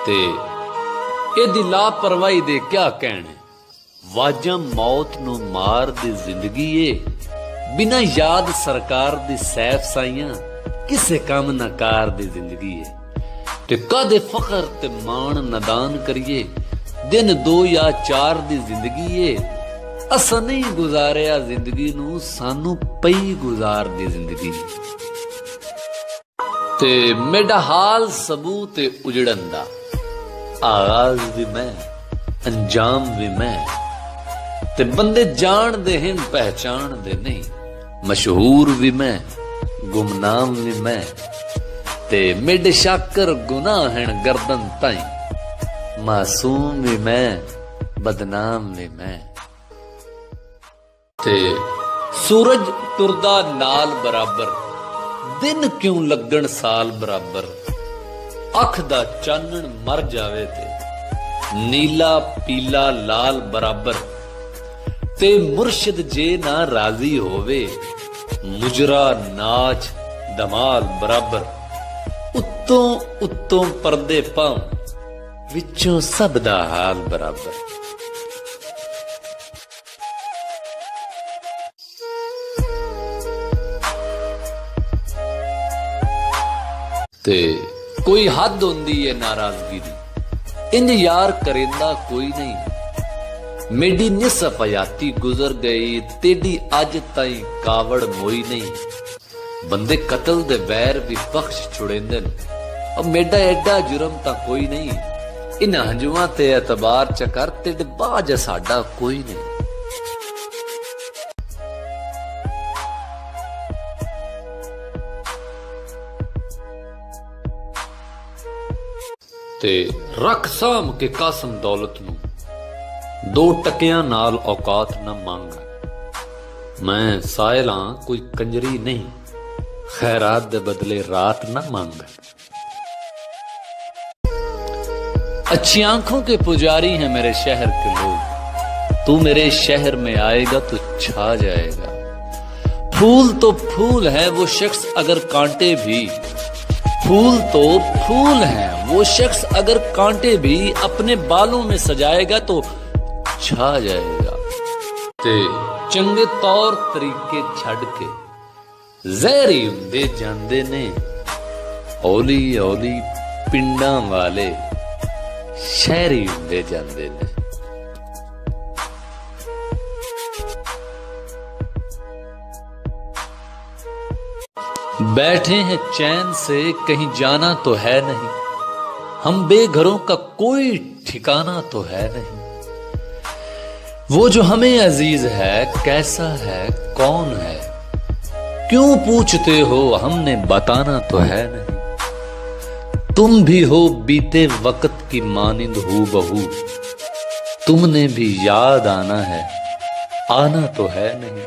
ते इहदी लापरवाही दे क्या कहने। वाजां मौत नूं मार दी जिंदगी ए, बिना याद सरकार दी सैफ साइयां किसे काम ना कार दी जिंदगी है। ते कदे फखर ते मान नदान करिए, दिन 2 या 4 दी जिंदगी है। असां नहीं गुजारिया जिंदगी नूं, सानू पई गुजार दी जिंदगी। ते मेरा हाल सबूत उजड़न दा, आगाज भी मैं अंजाम भी मैं। ते बंदे जान दे हैं पहचान दे नहीं, मशहूर भी मैं गुमनाम भी मैं। ते मेरे शाकर गुनाह हैं गर्दन ताई, मासूम भी मैं बदनाम भी मैं। ते सूरज तुरदा नाल बराबर, दिन क्यों लगन साल बराबर। अख दा चानन मर जावे ते नीला पीला लाल बराबर। ते मुर्शिद जे ना राजी होवे, मुजरा नाच धमाल बराबर। उत्तों उत्तों पर्दे पाऊं, विचों सब दा हाल बराबर। ते कोई हद होंदी है नाराजगी दी, इंज यार करेंदा कोई नहीं। मेरी निसफ हयाती गुजर गई, तेरी अज ताई कावड़ मोई नहीं। बंदे कतल दे वैर भी बख्श छुड़ेंदे, और मेरा एडा जुर्म तां कोई नहीं। इन हंजुआं ते एतबार च कर, तेरे बाज साडा कोई नहीं। ते रख साम के कासम दौलत नूं, 2 टकियां नाल औकात न मंग। मैं साहिल हां कोई कंजरी नहीं, खैरात दे बदले रात न मांग। अच्छी आंखों के पुजारी हैं मेरे शहर के लोग, तू मेरे शहर में आएगा तो छा जाएगा। फूल तो फूल है वो शख्स अगर कांटे भी, फूल तो फूल है वो शख्स अगर कांटे भी अपने बालों में सजाएगा तो छा जाएगा। ते चंगे तौर तरीके छड़ के जहरी हुंदे जांदे ने, हौली हौली पिंडां वाले शहरी हुंदे जांदे ने। बैठे हैं चैन से कहीं जाना तो है नहीं, हम बेघरों का कोई ठिकाना तो है नहीं। वो जो हमें अजीज है कैसा है कौन है, क्यों पूछते हो हमने बताना तो है नहीं। तुम भी हो बीते वक्त की मानिंद हूबहू, तुमने भी याद आना है आना तो है नहीं।